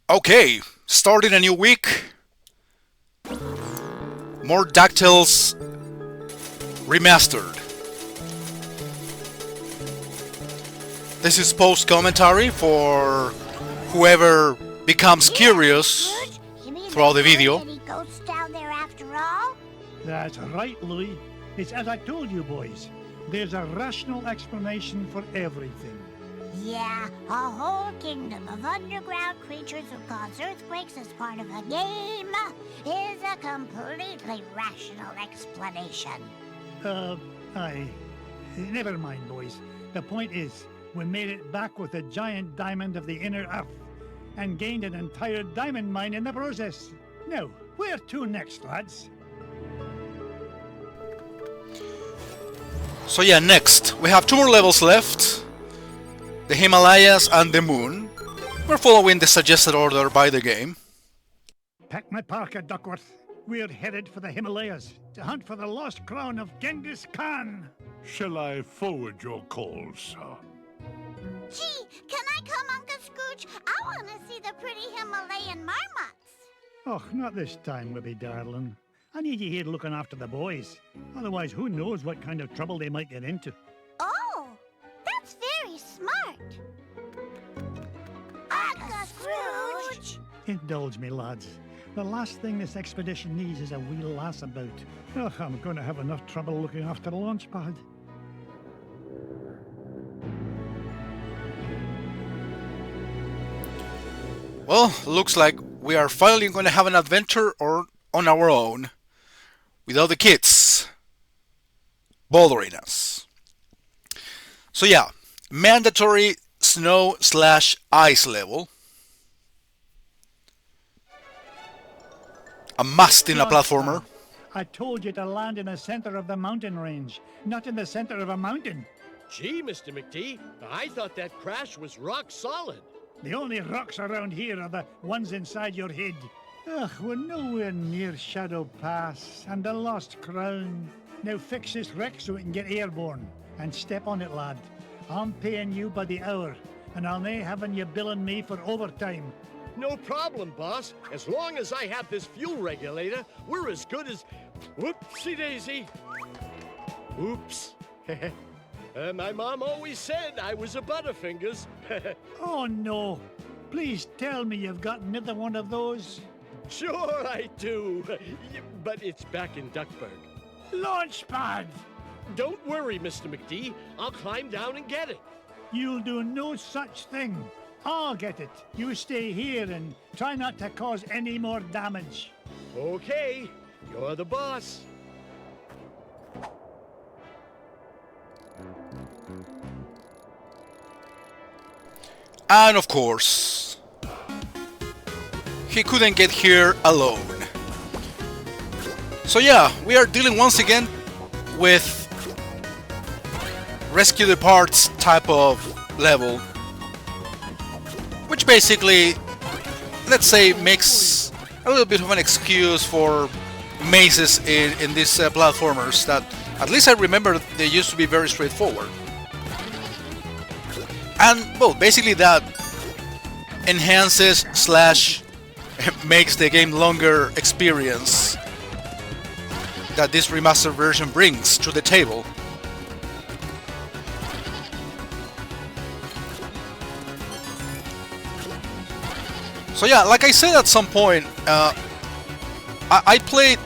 Okay, starting a new week. More Ducktales Remastered. This is post commentary for whoever becomes curious throughout the video. Any ghosts down there after all? That's right, Louis. It's as I told you, boys. There's a rational explanation for everything. Yeah, a whole kingdom of underground creatures who cause earthquakes as part of a game is a completely rational explanation. Never mind, boys. The point is, we made it back with a giant diamond of the inner earth, and gained an entire diamond mine in the process. Now, where to next, lads? So yeah, next, we have 2 more levels left. The Himalayas and the Moon. We're following the suggested order by the game. Pack my parka, Duckworth. We're headed for the Himalayas to hunt for the lost crown of Genghis Khan. Shall I forward your call, sir? Gee, can I come, Uncle Scrooge? I want to see the pretty Himalayan marmots. Oh, not this time, Wibby darling. I need you here looking after the boys. Otherwise, who knows what kind of trouble they might get into. Oh, that's very smart. Uncle Scrooge! Indulge me, lads. The last thing this expedition needs is a wee lass about. Oh, I'm going to have enough trouble looking after the launch pad. Well, looks like we are finally going to have an adventure on our own, without the kids bothering us. So yeah, mandatory snow/ice level. A must in a platformer. I told you to land in the center of the mountain range, not in the center of a mountain. Gee, Mr. McD, I thought that crash was rock solid. The only rocks around here are the ones inside your head. Ugh, we're nowhere near Shadow Pass and the Lost Crown. Now fix this wreck so we can get airborne. And step on it, lad. I'm paying you by the hour, and I'll nae having you billing me for overtime. No problem, boss. As long as I have this fuel regulator, we're as good as... Whoopsie daisy. Oops. My mom always said I was a Butterfingers. Oh no. Please tell me you've got another one of those. Sure I do. But it's back in Duckburg. Launchpad! Don't worry, Mr. McD. I'll climb down and get it. You'll do no such thing. I'll get it. You stay here and try not to cause any more damage. Okay. You're the boss. And of course, he couldn't get here alone. So yeah, we are dealing once again with rescue the parts type of level, which basically, let's say, makes a little bit of an excuse for mazes in these platformers that, at least I remember, they used to be very straightforward. And, well, basically that enhances / makes the game longer experience that this remastered version brings to the table. So yeah, like I said at some point, I played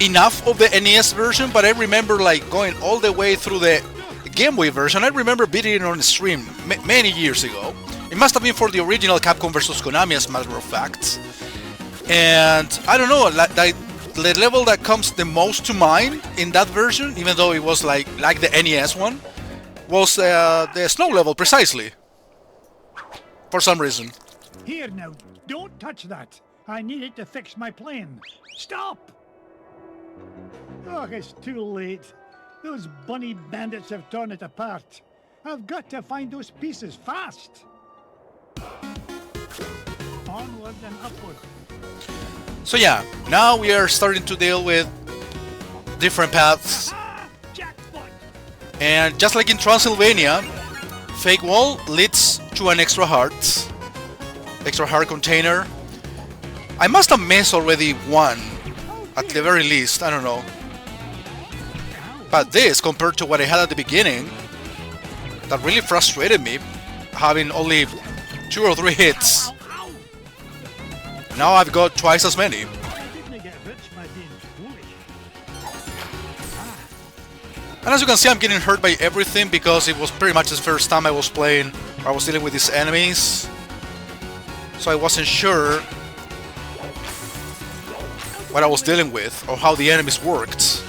enough of the NES version, but I remember like going all the way through the Game Boy version. I remember beating it on the stream many years ago. It must have been for the original Capcom vs. Konami, as a matter of fact. And I don't know, the level that comes the most to mind in that version, even though it was like the NES one, was the snow level, precisely. For some reason. Here now, don't touch that. I need it to fix my plane. Stop! Oh, it's too late. Those bunny bandits have torn it apart. I've got to find those pieces fast. Onward and upward. So yeah, now we are starting to deal with different paths. Jackpot! And just like in Transylvania, fake wall leads to an extra heart. extra heart container. I must have missed already one, at the very least, I don't know. But this, compared to what I had at the beginning, that really frustrated me, having only 2 or 3 hits. Now I've got twice as many. And as you can see, I'm getting hurt by everything because it was pretty much the first time I was playing, or I was dealing with these enemies. So I wasn't sure what I was dealing with, or how the enemies worked.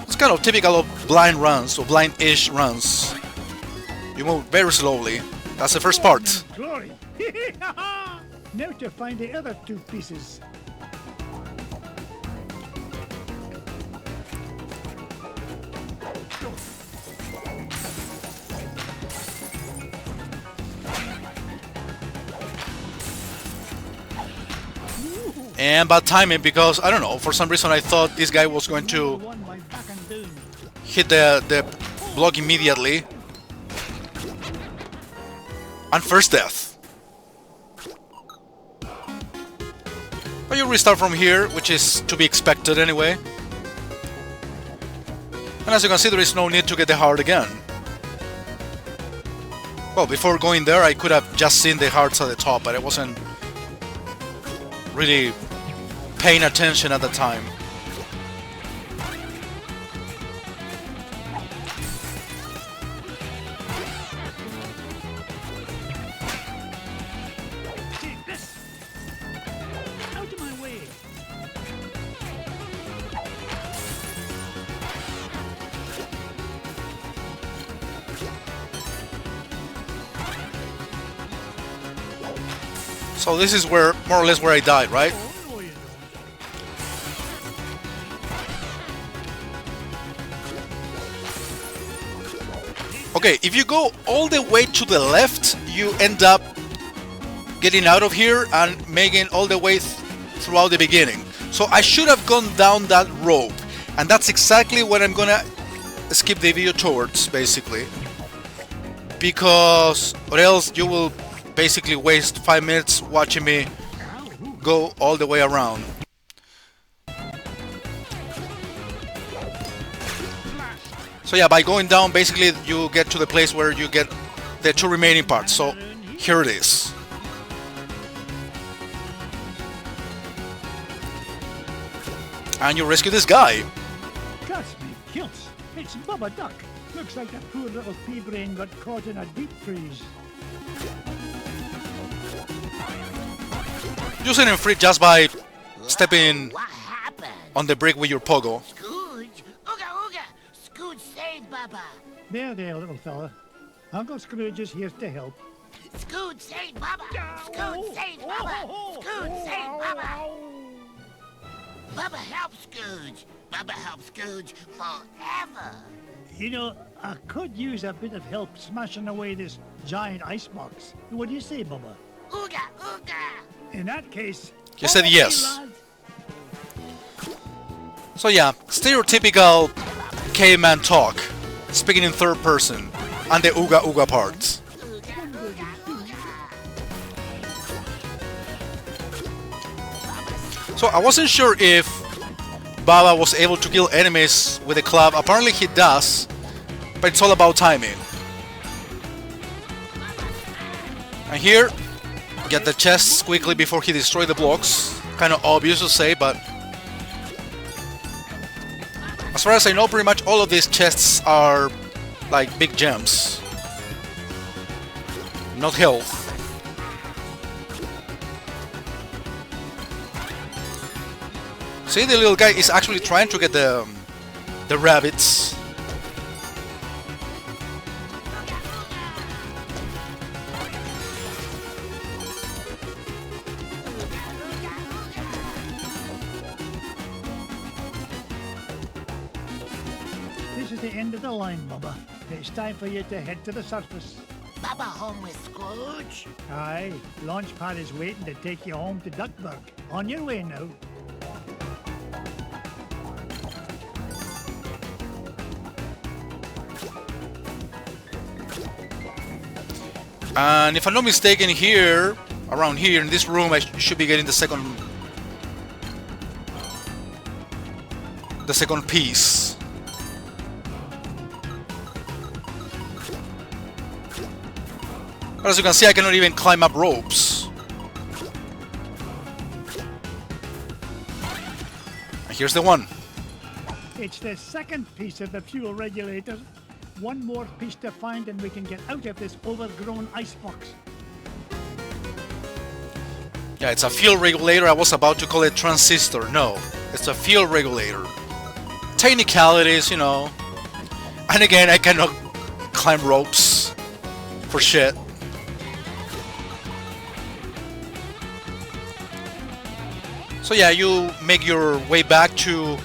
It's kind of typical of blind runs, or blind-ish runs. You move very slowly. That's the first part. Glory! Now to find the other 2 pieces. And bad timing because, I don't know, for some reason I thought this guy was going to hit the block immediately. And first death. But you restart from here, which is to be expected anyway. And as you can see, there is no need to get the heart again. Well, before going there, I could have just seen the hearts at the top, but I wasn't really paying attention at the time. Out of my way! So this is where, more or less, where I died, right? Okay, if you go all the way to the left, you end up getting out of here and making all the way throughout the beginning. So I should have gone down that rope, and that's exactly what I'm gonna skip the video towards, basically. Because, or else you will basically waste 5 minutes watching me go all the way around. So yeah, by going down, basically you get to the place where you get the 2 remaining parts. So here it is. And you rescue this guy. Cuts me kilts. It's Bubba Duck. Looks like that poor little pea brain got caught in a deep freeze. You set him free just by stepping What happened? on the brick with your pogo. Scrooge? Ooga ooga! Scrooge saved Bubba! There, little fella. Uncle Scrooge is here to help. Scrooge saved Bubba! Scrooge saved Bubba! Scrooge saved Bubba! Bubba helps Scrooge! Bubba helps Scrooge forever! You know, I could use a bit of help smashing away this giant icebox. What do you say, Bubba? Ooga ooga! In that case... He said yes. lad. So yeah, stereotypical caveman talk, speaking in third person, and the ooga ooga parts. So I wasn't sure if Baba was able to kill enemies with a club. Apparently he does, but it's all about timing. And here, get the chests quickly before he destroys the blocks. Kind of obvious to say, but as far as I know, pretty much all of these chests are like big gems, not health. See, the little guy is actually trying to get the rabbits. This is the end of the line, Bubba. It's time for you to head to the surface. Bubba home with Scrooge? Aye, Launchpad is waiting to take you home to Duckburg. On your way now. And if I'm not mistaken, here, around here in this room, I should be getting the second piece. But as you can see, I cannot even climb up ropes. And here's the one. It's the second piece of the fuel regulator. One more piece to find and we can get out of this overgrown icebox. Yeah, it's a fuel regulator. I was about to call it transistor. No, it's a fuel regulator. Technicalities, you know. And again, I cannot climb ropes for shit. So yeah, you make your way back to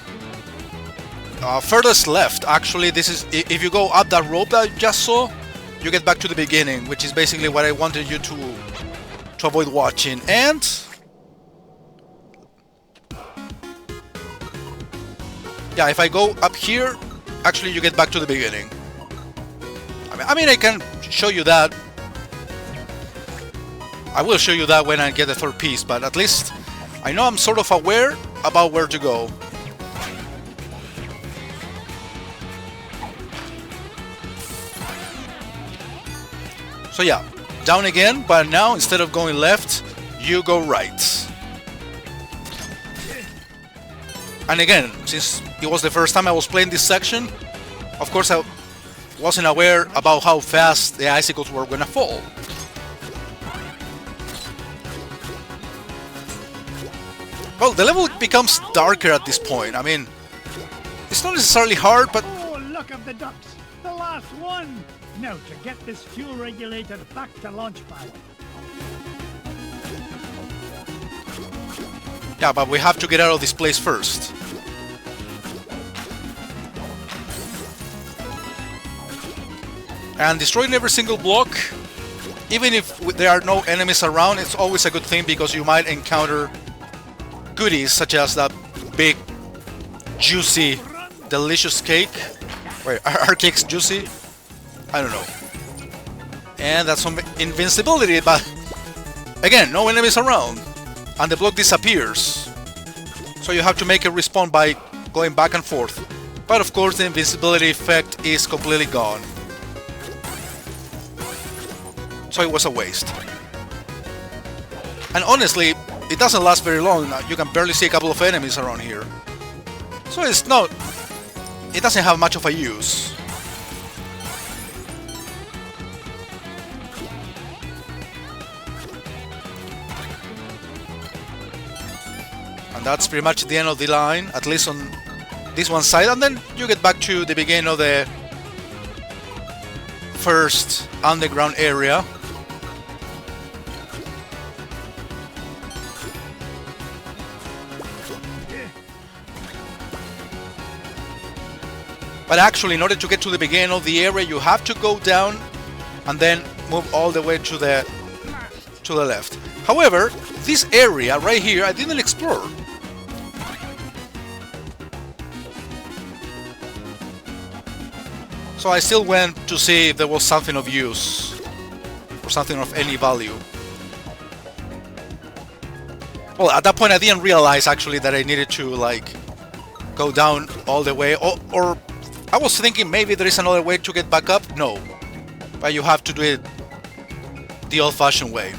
furthest left. Actually, this is if you go up that rope that I just saw, you get back to the beginning, which is basically what I wanted you to avoid watching. And yeah, if I go up here, actually you get back to the beginning. I mean, I can show you that. I will show you that when I get the third piece, but at least I know I'm sort of aware about where to go. So yeah, down again, but now instead of going left, you go right. And again, since it was the first time I was playing this section, of course I wasn't aware about how fast the icicles were gonna fall. Well, the level becomes darker at this point. I mean, it's not necessarily hard, but... Oh, look at the ducks! The last one! Now, to get this fuel regulator back to launch pad. Yeah, but we have to get out of this place first. And destroying every single block, even if there are no enemies around, it's always a good thing because you might encounter goodies such as that big, juicy, delicious cake. Wait, are cakes juicy? I don't know. And that's some invincibility, but again, no enemies around. And the block disappears. So you have to make it respawn by going back and forth. But of course the invincibility effect is completely gone. So it was a waste. And honestly, it doesn't last very long. You can barely see a couple of enemies around here. So it's not... It doesn't have much of a use. And that's pretty much the end of the line, at least on this one side. And then you get back to the beginning of the first underground area. But actually, in order to get to the beginning of the area, you have to go down and then move all the way to the left. However, this area right here, I didn't explore. So I still went to see if there was something of use or something of any value. Well, at that point I didn't realize actually that I needed to like go down all the way, or I was thinking maybe there is another way to get back up. No, but you have to do it the old-fashioned way.